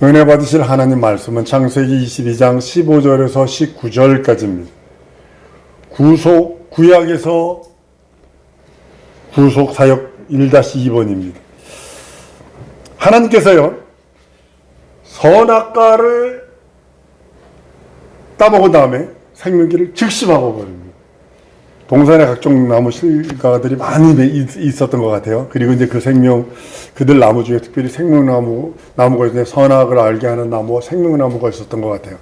은혜 받으실 하나님 말씀은 창세기 22장 15절에서 19절까지입니다. 구약에서 구속사역 1-2번입니다. 하나님께서요, 선악과를 따먹은 다음에 생명기를 즉시 막아버립니다. 동산에 각종 나무 실과들이 많이 있었던 것 같아요. 그리고 이제 그들 나무 중에 특별히 생명나무가 있는데 선악을 알게 하는 나무와 생명나무가 있었던 것 같아요.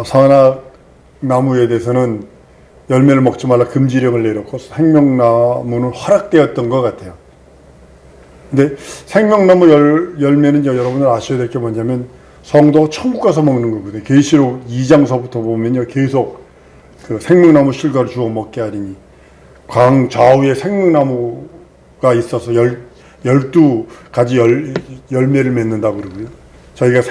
선악나무에 대해서는 열매를 먹지 말라 금지령을 내렸고 생명나무는 허락되었던 것 같아요. 근데 생명나무 열매는 여러분들 아셔야 될 게 뭐냐면 성도가 천국 가서 먹는 거거든요. 계시록 2장서부터 보면요, 계속 그 생명나무 실과를 주워 먹게 하리니 광 좌우에 생명나무가 있어서 12가지 열매를 맺는다고 그러고요. 저희가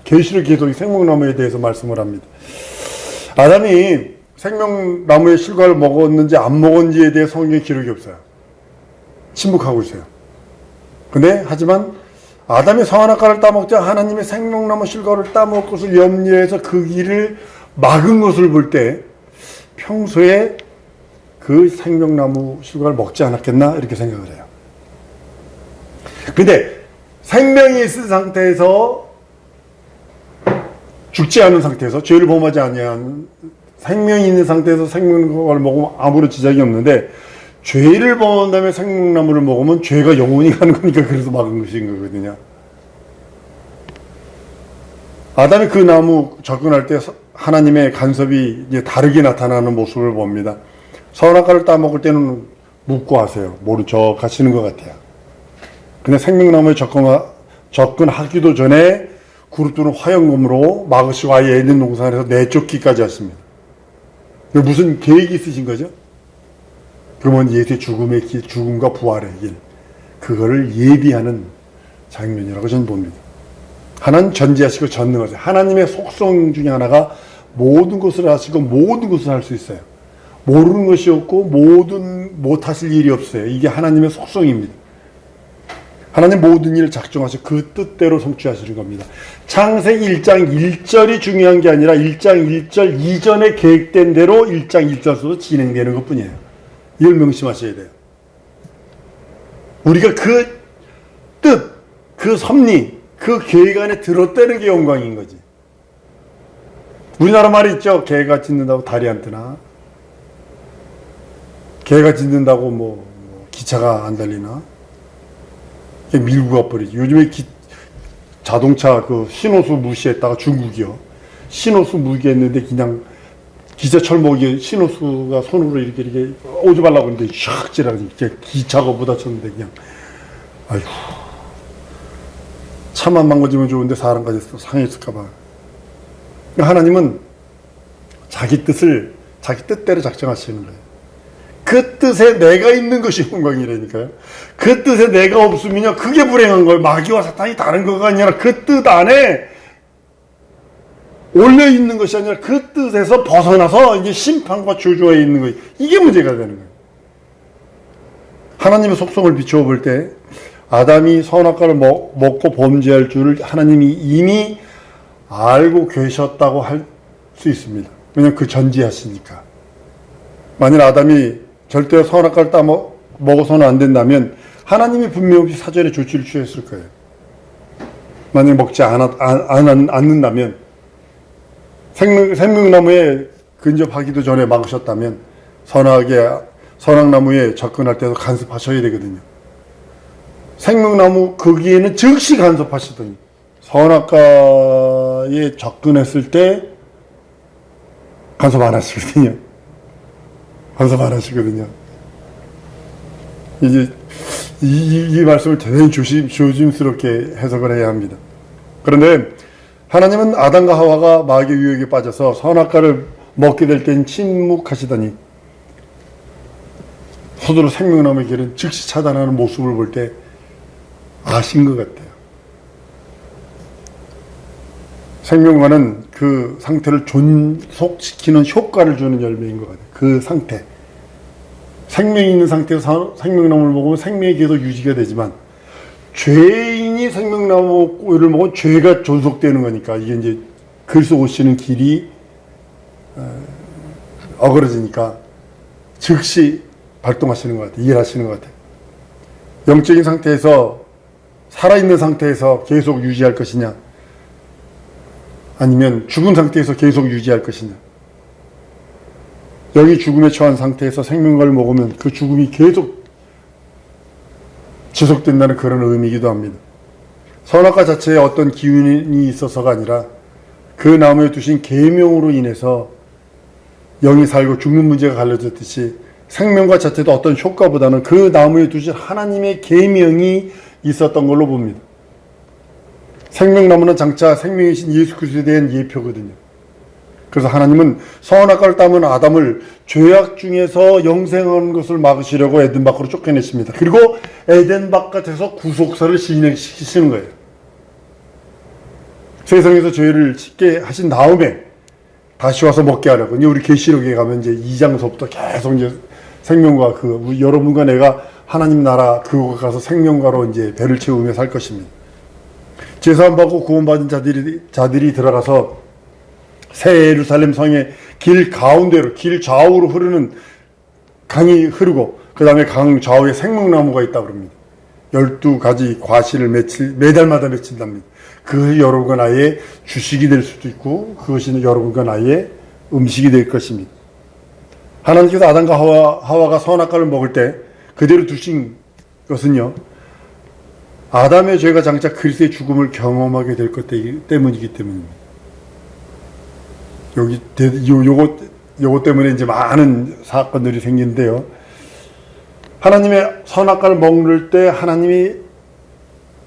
계시록 계속 생명나무에 대해서 말씀을 합니다. 아담이 생명나무의 실과를 먹었는지 안 먹었는지에 대해 성경에 기록이 없어요. 침묵하고 있어요. 하지만 아담이 선악과를 따먹자 하나님의 생명나무 실과를 따먹을 것을 염려해서 그 길을 막은 것을 볼 때 평소에 그 생명나무 실과를 먹지 않았겠나 이렇게 생각을 해요. 근데 생명이 있은 상태에서, 죽지 않은 상태에서, 죄를 범하지 아니한 생명이 있는 상태에서 생명나무를 먹으면 아무런 지장이 없는데, 죄를 범한 다음에 생명나무를 먹으면 죄가 영원히 가는 거니까 그래서 막은 것인 거거든요. 아담이 그 나무 접근할 때 하나님의 간섭이 이제 다르게 나타나는 모습을 봅니다. 선악과를 따먹을 때는 묻고 하세요. 모른 척 하시는 것 같아요. 근데 생명나무에 접근하기도 전에 그룹 또는 화형검으로 막으시고 아예 에덴 동산에서 내쫓기까지 하십니다. 무슨 계획이 있으신 거죠? 그러면 예수의 죽음과 부활의 길, 그거를 예비하는 장면이라고 저는 봅니다. 하나님 전지하시고 전능하세요. 하나님의 속성 중에 하나가 모든 것을 하시고 모든 것을 할 수 있어요. 모르는 것이 없고 못하실 일이 없어요. 이게 하나님의 속성입니다. 하나님 모든 일을 작정하시고 그 뜻대로 성취하시는 겁니다. 창세기 1장 1절이 중요한 게 아니라 1장 1절 이전에 계획된 대로 1장 1절에서 진행되는 것 뿐이에요. 이걸 명심하셔야 돼요. 우리가 그 뜻, 그 섭리, 그 계획 안에 들었다는 게 영광인 거지. 우리나라 말이 있죠. 개가 짖는다고 다리 안 뜨나? 개가 짖는다고 기차가 안 달리나? 밀고 가버리지. 요즘에 자동차 신호수 무시했다가 중국이요. 신호수 무시했는데 그냥 기차 철목에 신호수가 손으로 이렇게 오지 말라고 했는데 샥 지나가지. 기차가 부딪혔는데 그냥 아이고. 차만 망가지면 좋은데 사람까지 상했을까봐. 하나님은 자기 뜻대로 작정하시는 거예요. 그 뜻에 내가 있는 것이 영광이라니까요. 그 뜻에 내가 없으면요, 그게 불행한 거예요. 마귀와 사탄이 다른 거가 아니라 그 뜻 안에 올려 있는 것이 아니라 그 뜻에서 벗어나서 이제 심판과 저주에 있는 거예요. 이게 문제가 되는 거예요. 하나님의 속성을 비추어 볼 때 아담이 선악과를 먹고 범죄할 줄을 하나님이 이미 알고 계셨다고 할 수 있습니다. 왜냐하면 그 전지하시니까. 만일 아담이 절대 선악과를 먹어서는 안 된다면 하나님이 분명히 사전에 조치를 취했을 거예요. 만일 먹지 않는다면, 생명나무에 근접하기도 전에 막으셨다면 선악나무에 접근할 때도 간섭하셔야 되거든요. 생명나무 거기에는 즉시 간섭하시더니 선악과에 접근했을 때 간섭 안 하시거든요. 이제 이 말씀을 대단히 조심스럽게 해석을 해야 합니다. 그런데 하나님은 아담과 하와가 마귀의 유혹에 빠져서 선악과를 먹게 될 땐 침묵하시더니 서로 생명나무의 길은 즉시 차단하는 모습을 볼 때 아신 것 같아요. 생명과는 그 상태를 존속시키는 효과를 주는 열매인 것 같아요. 그 상태. 생명이 있는 상태에서 생명나무를 먹으면 생명이 계속 유지가 되지만 죄인이 이 생명나무를 먹으면 죄가 존속되는 거니까 이게 이제 그리스도 오시는 길이 어그러지니까 즉시 발동하시는 것 같아요. 일하시는 것 같아요. 영적인 상태에서 살아있는 상태에서 계속 유지할 것이냐 아니면 죽은 상태에서 계속 유지할 것이냐. 영이 죽음에 처한 상태에서 생명과를 먹으면 그 죽음이 계속 지속된다는 그런 의미이기도 합니다. 선악과 자체에 어떤 기운이 있어서가 아니라 그 나무에 두신 계명으로 인해서 영이 살고 죽는 문제가 갈라졌듯이 생명과 자체도 어떤 효과보다는 그 나무에 두신 하나님의 계명이 있었던 걸로 봅니다. 생명나무는 장차 생명이신 예수 그리스도에 대한 예표거든요. 그래서 하나님은 선악과를 따먹은 아담을 죄악 중에서 영생하는 것을 막으시려고 에덴 밖으로 쫓겨내십니다. 그리고 에덴 바깥에서 구속사를 진행시키시는 거예요. 세상에서 죄를 짓게 하신 다음에 다시 와서 먹게 하려고. 이제 우리 계시록에 가면 이제 2장서부터 계속 이제 생명과 여러분과 내가 하나님 나라 그곳 가서 생명과로 이제 배를 채우며 살 것입니다. 제사함 받고 구원받은 자들이 들어가서 새 예루살렘 성의 길 가운데로, 길 좌우로 흐르는 강이 흐르고 그 다음에 강 좌우에 생명나무가 있다고 그럽니다. 12가지 과실을 매달마다 맺힌답니다. 그것이 여러분과 나의 주식이 될 수도 있고 그것이 여러분과 나의 음식이 될 것입니다. 하나님께서 아담과 하와가 선악과를 먹을 때 그대로 두신 것은요, 아담의 죄가 장차 그리스도의 죽음을 경험하게 될 것 때문이기 때문입니다. 요거 때문에 이제 많은 사건들이 생기는데요. 하나님의 선악과를 먹을 때 하나님이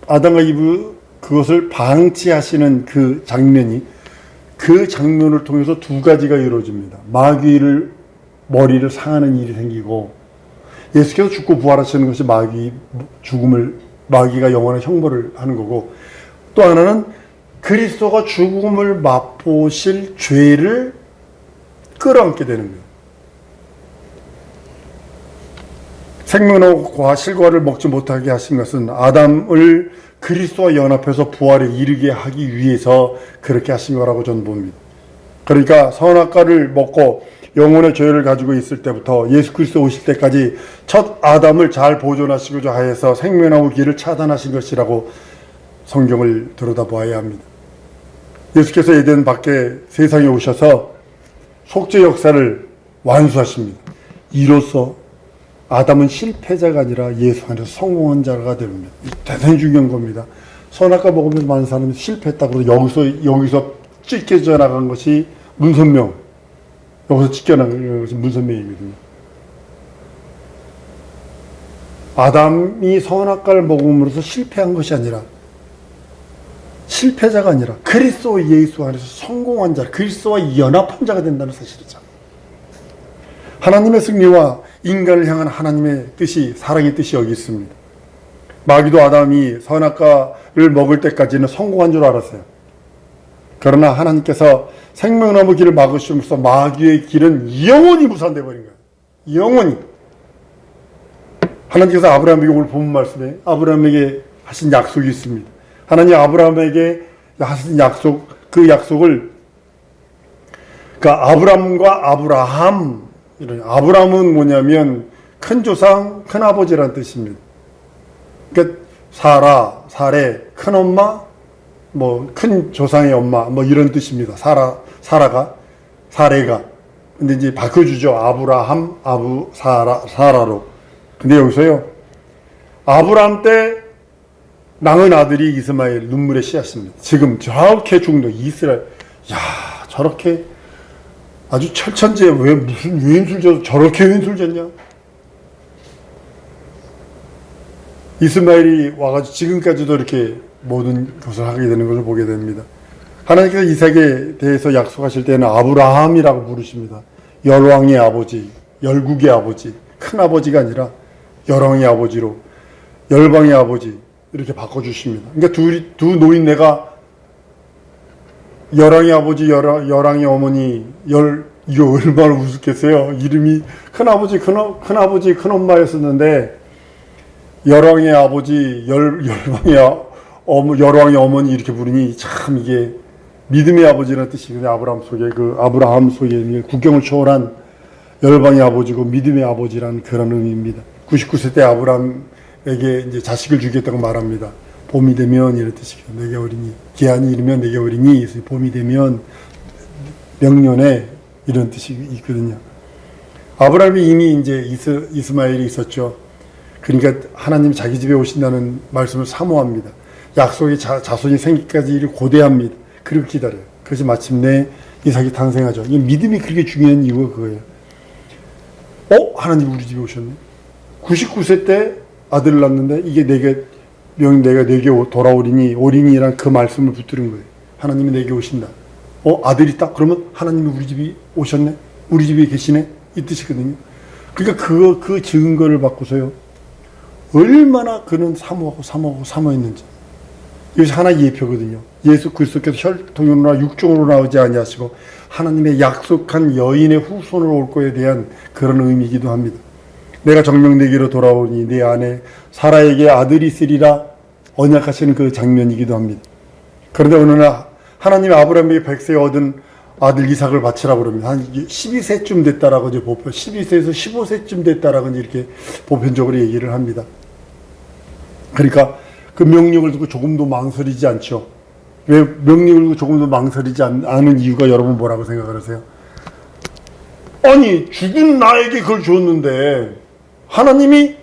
아담과 이브 그것을 방치하시는 그 장면을 통해서 두 가지가 이루어집니다. 마귀를 머리를 상하는 일이 생기고 예수께서 죽고 부활하시는 것이 마귀가 영원한 형벌을 하는 거고, 또 하나는 그리스도가 죽음을 맛보실 죄를 끌어안게 되는 거예요. 생명나무와 실과를 먹지 못하게 하신 것은 아담을 그리스도와 연합해서 부활에 이르게 하기 위해서 그렇게 하신 거라고 저는 봅니다. 그러니까 선악과를 먹고 영혼의 죄를 가지고 있을 때부터 예수 그리스도 오실 때까지 첫 아담을 잘 보존하시고자 하여서 생명나무 길을 차단하신 것이라고 성경을 들여다보아야 합니다. 예수께서 에덴 밖에 세상에 오셔서 속죄 역사를 완수하십니다. 이로써 아담은 실패자가 아니라 예수 안에서 성공한 자가 됩니다. 대단히 중요한 겁니다. 선악과 먹으면서 많은 사람이 실패했다고 여기서 찢겨져 나간 것이 문선명, 여기서 찢겨나간 것이 문선명이거든요. 아담이 선악과를 먹음으로써 실패한 것이 아니라, 실패자가 아니라 그리스도 예수 안에서 성공한 자, 그리스도와 연합한 자가 된다는 사실이죠. 하나님의 승리와 인간을 향한 하나님의 뜻이, 사랑의 뜻이 여기 있습니다. 마귀도 아담이 선악과를 먹을 때까지는 성공한 줄 알았어요. 그러나 하나님께서 생명나무 길을 막으심으로써 마귀의 길은 영원히 무산되어 버린 거예요. 영원히. 하나님께서 아브라함에게 오늘 본 말씀에 아브라함에게 하신 약속이 있습니다. 하나님 아브라함에게 하신 약속, 그 약속을, 그러니까 아브람과 아브라함, 아브라함은 뭐냐면 큰 조상, 큰 아버지라는 뜻입니다. 그러니까 사레, 큰 엄마, 큰 조상의 엄마, 이런 뜻입니다. 사레가. 근데 이제 바꿔주죠. 아브라함, 사라로. 근데 여기서요, 아브라함 때 낳은 아들이 이스마엘, 눈물의 씨앗입니다. 지금 저렇게 죽는 이스라엘, 저렇게 아주 철천지에 왜 무슨 유인술 져서 저렇게 유인술 졌냐? 이스마엘이 와가지고 지금까지도 이렇게 모든 것을 하게 되는 것을 보게 됩니다. 하나님께서 이삭에 대해서 약속하실 때는 아브라함이라고 부르십니다. 열왕의 아버지, 열국의 아버지, 큰 아버지가 아니라 열왕의 아버지로, 열방의 아버지 이렇게 바꿔주십니다. 그러니까 두 노인네가 열왕의 아버지, 열왕의 어머니, 이거 얼마나 우습겠어요. 이름이 큰아버지, 큰엄마였었는데, 열왕의 아버지, 열방의 여로왕의 어머니 이렇게 부르니 참 이게 믿음의 아버지라는 뜻이거든요. 아브라함 속에 국경을 초월한 열방의 아버지고 믿음의 아버지라는 그런 의미입니다. 99세 때 아브라함에게 이제 자식을 주겠다고 말합니다. 봄이 되면 이런 뜻이거든요. 내게 어리니, 기한이 이르면 내게 어리니, 봄이 되면 명년에 이런 뜻이 있거든요. 아브라함이 이미 이제 이스마엘이 있었죠. 그러니까 하나님 자기 집에 오신다는 말씀을 사모합니다. 약속의 자손이 생기기까지 고대합니다. 그리고 기다려요. 그래서 마침내 이삭이 탄생하죠. 이 믿음이 그렇게 중요한 이유가 그거예요. 하나님 우리 집에 오셨네. 99세 때 아들을 낳는데 이게 내가 내게 돌아오리니, 오리니란 그 말씀을 붙들은 거예요. 하나님이 내게 오신다. 아들이 딱 그러면 하나님이 우리 집에 오셨네. 우리 집에 계시네. 이 뜻이거든요. 그러니까 그 증거를 받고서요. 얼마나 그는 사모했는지. 이것이 하나의 예표거든요. 예수 그리스도께서 혈통으로나 육종으로 나오지 아니하시고 하나님의 약속한 여인의 후손으로 올 거에 대한 그런 의미이기도 합니다. 내가 정령내게로 돌아오니 내 안에 사라에게 아들이 있으리라 언약하시는 그 장면이기도 합니다. 그런데 어느 날 하나님이 아브라함에게 100세에 얻은 아들 이삭을 바치라고 그럽니다. 한 12세쯤 됐다라고 이제 12세에서 15세쯤 됐다라고 이렇게 보편적으로 얘기를 합니다. 그러니까 그 명령을 두고 조금도 망설이지 않죠. 왜 명령을 두고 조금도 망설이지 않은 이유가 여러분 뭐라고 생각하세요? 아니 죽은 나에게 그걸 줬는데 하나님이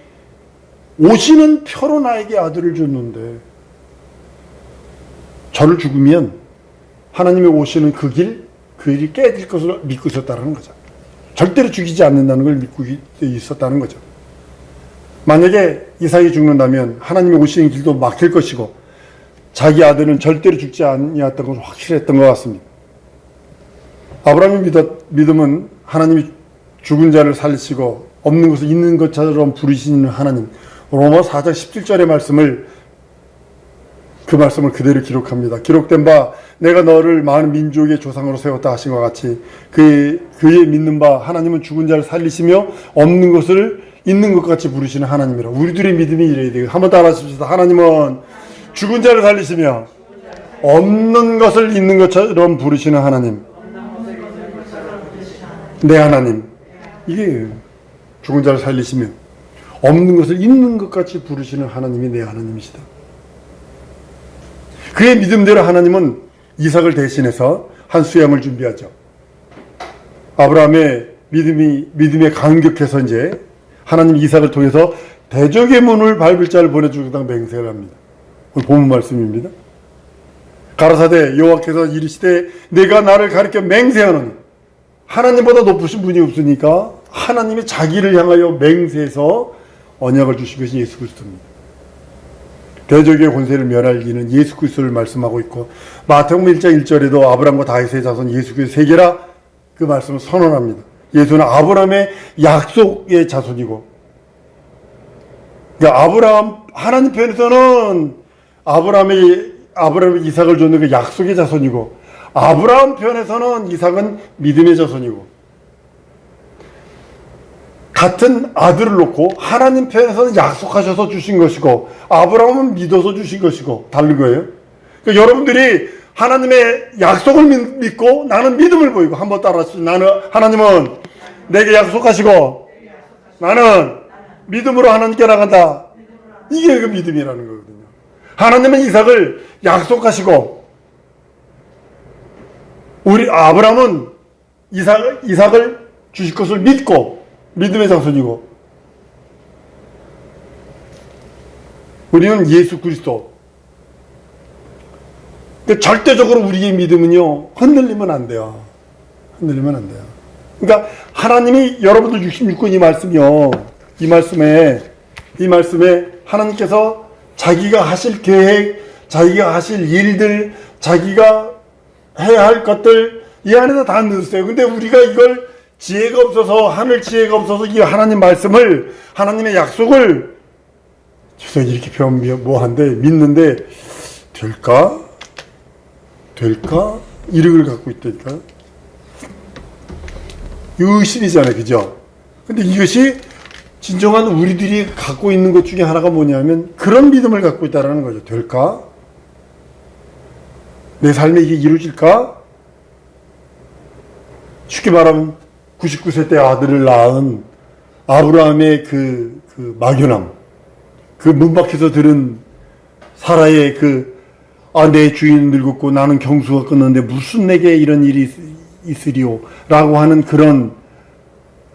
오시는 표로 나에게 아들을 줬는데 저를 죽으면 하나님이 오시는 그 길이 깨질 것을 믿고 있었다는 거죠. 절대로 죽이지 않는다는 걸 믿고 있었다는 거죠. 만약에 이삭이 죽는다면 하나님이 오시는 길도 막힐 것이고 자기 아들은 절대로 죽지 아니했던 것을 확실했던 것 같습니다. 아브라함의 믿음은 하나님이 죽은 자를 살리시고 없는 것을 있는 것처럼 부르시는 하나님. 로마 4장 17절의 그 말씀을 그대로 기록합니다. 기록된 바 내가 너를 많은 민족의 조상으로 세웠다 하신 것 같이 그의 믿는 바 하나님은 죽은 자를 살리시며 없는 것을 있는 것 같이 부르시는 하나님이라. 우리들의 믿음이 이래야 돼요. 한번 따라 하십시다. 하나님은 죽은 자를 살리시며 없는 것을 있는 것처럼 부르시는 하나님. 내 하나님. 이게 죽은 자를 살리시며 없는 것을 있는 것 같이 부르시는 하나님이 내 하나님이시다. 그의 믿음대로 하나님은 이삭을 대신해서 한 수양을 준비하죠. 아브라함의 믿음에 감격해서 이제 하나님 이삭을 통해서 대적의 문을 밟을 자를 보내주겠다고 맹세를 합니다. 오늘 본문 말씀입니다. 가라사대 여호와께서 이르시되 내가 나를 가리켜 맹세하노니 하나님보다 높으신 분이 없으니까 하나님이 자기를 향하여 맹세해서 언약을 주신 것이 예수 그리스도입니다. 대적의 권세를 멸할 이는 예수 그리스도를 말씀하고 있고 마태복음 1장 1절에도 아브라함과 다윗의 자손 예수 그리스도 세계라 그 말씀을 선언합니다. 예수는 아브라함의 약속의 자손이고 그러니까 하나님 편에서는 아브라함의 이삭을 줬는 그 약속의 자손이고 아브라함 편에서는 이삭은 믿음의 자손이고 같은 아들을 놓고 하나님 편에서는 약속하셔서 주신 것이고 아브라함은 믿어서 주신 것이고 다른 거예요. 그러니까 여러분들이 하나님의 약속을 믿고 나는 믿음을 보이고 한번 따라하시죠. 하나님은 내게 약속하시고 나는 믿음으로 하나님께 나간다. 이게 그 믿음이라는 거거든요. 하나님은 이삭을 약속하시고 우리 아브라함은 이삭을 주실 것을 믿고 믿음의 자손이고 우리는 예수 그리스도. 그러니까 절대적으로 우리의 믿음은요 흔들리면 안 돼요. 흔들리면 안 돼요. 그러니까 하나님이 여러분들 66권 이 말씀이요. 이 말씀에 하나님께서 자기가 하실 계획, 자기가 하실 일들, 자기가 해야 할 것들 이 안에서 다 넣었어요. 근데 우리가 이걸 지혜가 없어서 하늘 지혜가 없어서 이 하나님 말씀을 하나님의 약속을 그래서 이렇게 표현 뭐한데 믿는데 될까 이력을 갖고 있다니까 의심이잖아요, 그죠? 근데 이것이 진정한 우리들이 갖고 있는 것 중에 하나가 뭐냐면 그런 믿음을 갖고 있다라는 거죠. 될까? 내 삶에 이게 이루어질까? 쉽게 말하면 99세 때 아들을 낳은 아브라함의 그 막연함, 그 문 밖에서 들은 사라의 내 주인은 늙었고 나는 경수가 끊었는데 무슨 내게 이런 일이 있으리오 라고 하는 그런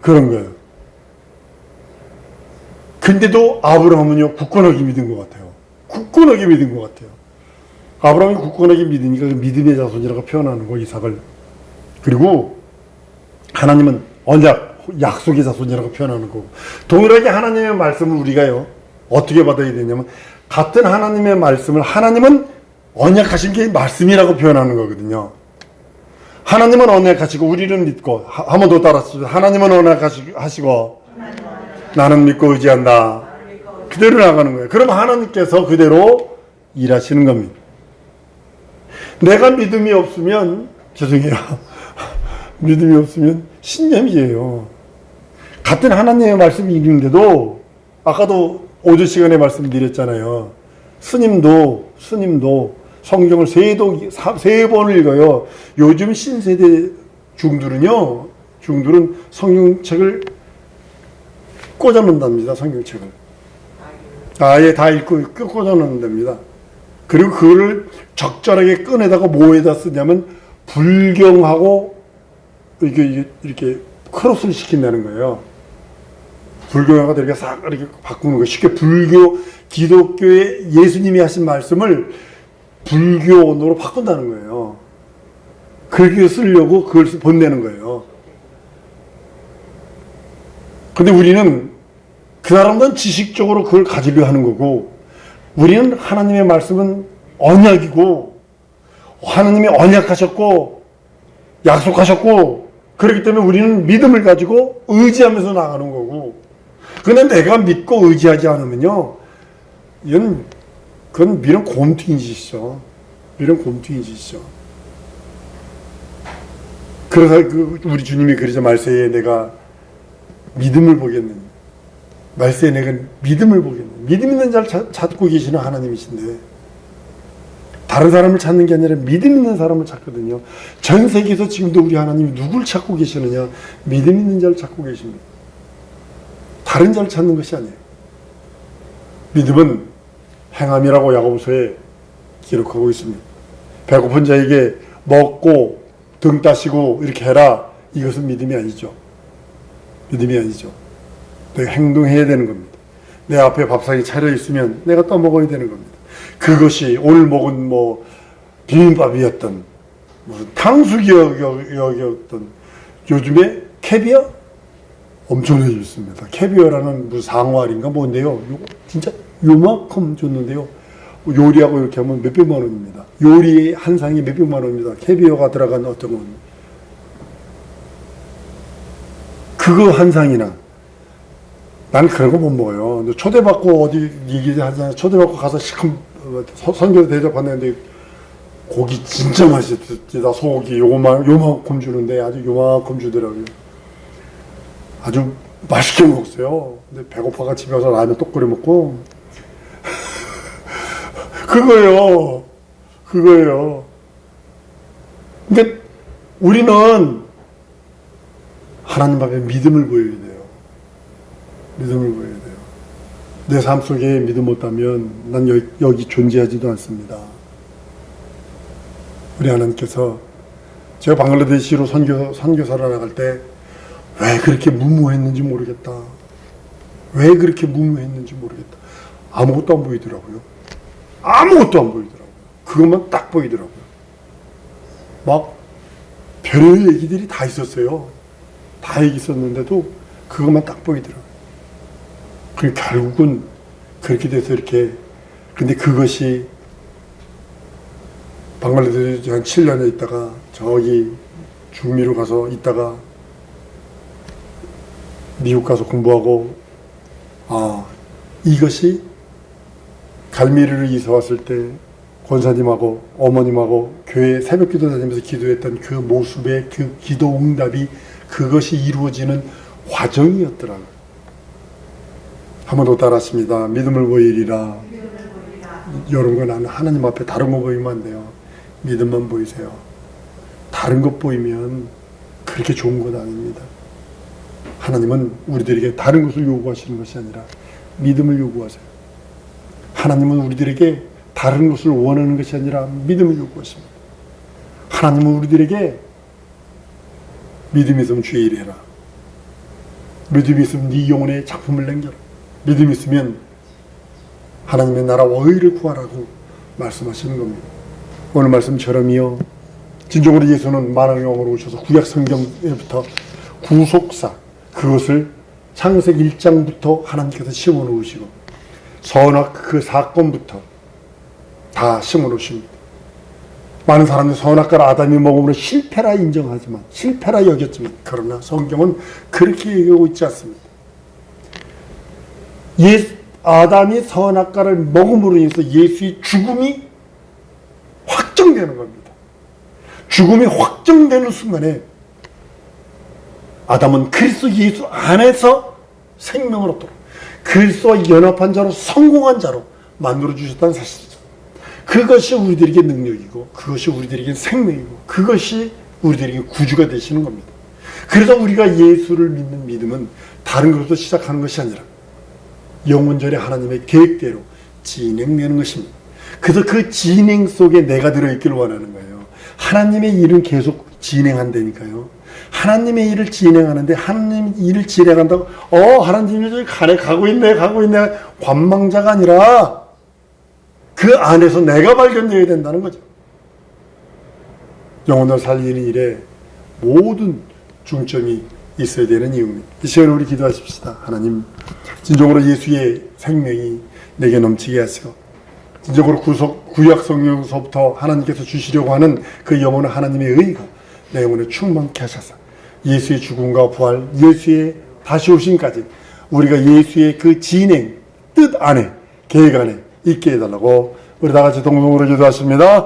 거예요. 근데도 아브라함은요, 굳건하게 믿은 것 같아요. 굳건하게 믿은 것 같아요. 아브라함이 굳건하게 믿으니까 그 믿음의 자손이라고 표현하는 거, 이삭을. 그리고 하나님은 언약, 약속의 자손이라고 표현하는 거고. 동일하게 하나님의 말씀을 우리가요, 어떻게 받아야 되냐면, 같은 하나님의 말씀을 하나님은 언약하신 게 말씀이라고 표현하는 거거든요. 하나님은 언약하시고 우리는 믿고, 한 번 더 따라하시죠. 하나님은 언약하시고 나는 믿고 의지한다. 그대로 나가는 거예요. 그럼 하나님께서 그대로 일하시는 겁니다. 내가 믿음이 없으면, 죄송해요. 믿음이 없으면 신념이에요. 같은 하나님의 말씀이 있는데도, 아까도 오전 시간에 말씀드렸잖아요. 스님도 성경을 세 번을 읽어요. 요즘 신세대 중들은 성경책을 꽂아놓는답니다. 성경책을. 아예 다 읽고 꽂아놓는답니다. 그리고 그거를 적절하게 꺼내다가 뭐에다 쓰냐면 불경하고 이렇게 크로스를 시킨다는 거예요. 불교가 이렇게 싹 이렇게 바꾸는 거예요. 쉽게 기독교의 예수님이 하신 말씀을 불교어로 바꾼다는 거예요. 그렇게 쓰려고 그걸 본내는 거예요. 근데 우리는 그 사람들은 지식적으로 그걸 가지려 하는 거고, 우리는 하나님의 말씀은 언약이고, 하나님이 언약하셨고, 약속하셨고, 그렇기 때문에 우리는 믿음을 가지고 의지하면서 나가는 거고, 근데 내가 믿고 의지하지 않으면요, 그건 미련 곰퉁이 짓이죠. 그래서 우리 주님이 그러죠. 말세에 내가 믿음을 보겠느니. 말세에 내가 믿음을 보겠느니. 믿음 있는 자를 찾고 계시는 하나님이신데, 다른 사람을 찾는 게 아니라 믿음 있는 사람을 찾거든요. 전 세계에서 지금도 우리 하나님이 누굴 찾고 계시느냐? 믿음 있는 자를 찾고 계십니다. 다른 자를 찾는 것이 아니에요. 믿음은 행함이라고 야고보서에 기록하고 있습니다. 배고픈 자에게 먹고 등 따시고 이렇게 해라. 이것은 믿음이 아니죠. 내가 행동해야 되는 겁니다. 내 앞에 밥상이 차려 있으면 내가 떠먹어야 되는 겁니다. 그것이 오늘 먹은 비빔밥이었던, 무슨 탕수육이었던, 요즘에 캐비어 엄청나게 줬습니다. 캐비어라는 무슨 상어알인가 뭔데요. 진짜 요만큼 줬는데요. 요리하고 이렇게 하면 몇백만 원입니다. 요리 한 상이 몇백만 원입니다. 캐비어가 들어간 어떤 건. 그거 한 상이나. 난 그런 거 못 먹어요. 초대받고 어디 얘기하잖아요. 초대받고 가서 시큼 선교 대접하는데 고기 진짜 맛있었지. 소고기 요만큼 주는데 아주 요만큼 주더라고요. 아주 맛있게 먹었어요. 근데 배고파가 집에 와서 라면 또 끓여 먹고. 그거예요. 근데 우리는 하나님 앞에 믿음을 보여야 돼요. 내 삶 속에 믿음 없다면 난 여기 존재하지도 않습니다. 우리 하나님께서, 제가 방글라데시로 선교사로 나갈 때 왜 그렇게 무모했는지 모르겠다. 아무것도 안 보이더라고요. 그것만 딱 보이더라고요. 막 별의 얘기들이 다 있었어요. 다 있었는데도 그것만 딱 보이더라고요. 결국은 그렇게 돼서 이렇게, 근데 그것이 방글라데시 한 7년에 있다가 저기 중미로 가서 있다가 미국 가서 공부하고, 이것이 갈미리로 이사 왔을 때 권사님하고 어머님하고 교회 새벽기도 다니면서 기도했던 그 모습의 그 기도 응답이, 그것이 이루어지는 과정이었더라고요. 한 번 더 따라하십니다. 믿음을 보이리라. 여러분과 나는 하나님 앞에 다른 거 보이면 안 돼요. 믿음만 보이세요. 다른 것 보이면 그렇게 좋은 것 아닙니다. 하나님은 우리들에게 다른 것을 요구하시는 것이 아니라 믿음을 요구하세요. 하나님은 우리들에게 다른 것을 원하는 것이 아니라 믿음을 요구하십니다. 하나님은 우리들에게 믿음이 있으면 주의 일을 해라. 믿음이 있으면 네 영혼의 작품을 남겨라. 믿음이 있으면 하나님의 나라와 의를 구하라고 말씀하시는 겁니다. 오늘 말씀처럼이요, 진정으로 예수는 만왕영으로 오셔서 구약 성경에부터 구속사, 그것을 창세기 1장부터 하나님께서 심어 놓으시고 선악 그 사건부터 다 심어 놓으십니다. 많은 사람들이 선악과를 아담이 먹음으로 실패라 인정하지만, 실패라 여겼지만, 그러나 성경은 그렇게 얘기하고 있지 않습니다. 아담이 선악과를 먹음으로 인해서 예수의 죽음이 확정되는 겁니다. 죽음이 확정되는 순간에 아담은 그리스도 예수 안에서 생명을 얻도록, 그리스도와 연합한 자로, 성공한 자로 만들어주셨다는 사실이죠. 그것이 우리들에게 능력이고, 그것이 우리들에게 생명이고, 그것이 우리들에게 구주가 되시는 겁니다. 그래서 우리가 예수를 믿는 믿음은 다른 것부터 시작하는 것이 아니라 영원전에 하나님의 계획대로 진행되는 것입니다. 그래서 그 진행 속에 내가 들어있기를 원하는 거예요. 하나님의 일은 계속 진행한다니까요. 하나님의 일을 진행하는데, 하나님 일을 진행한다고 하나님이 저기 가고 있네 관망자가 아니라 그 안에서 내가 발견되어야 된다는 거죠. 영혼을 살리는 일에 모든 중점이 있어야 되는 이유입니다. 이 시간에 우리 기도하십시다. 하나님, 진정으로 예수의 생명이 내게 넘치게 하시고, 진정으로 구약 성경에서부터 하나님께서 주시려고 하는 그 영원한 하나님의 의가 내 영혼에 충만케 하셔서 예수의 죽음과 부활, 예수의 다시 오심까지 우리가 예수의 그 진행, 뜻 안에, 계획 안에 있게 해달라고 우리 다 같이 동성으로 기도하십니다.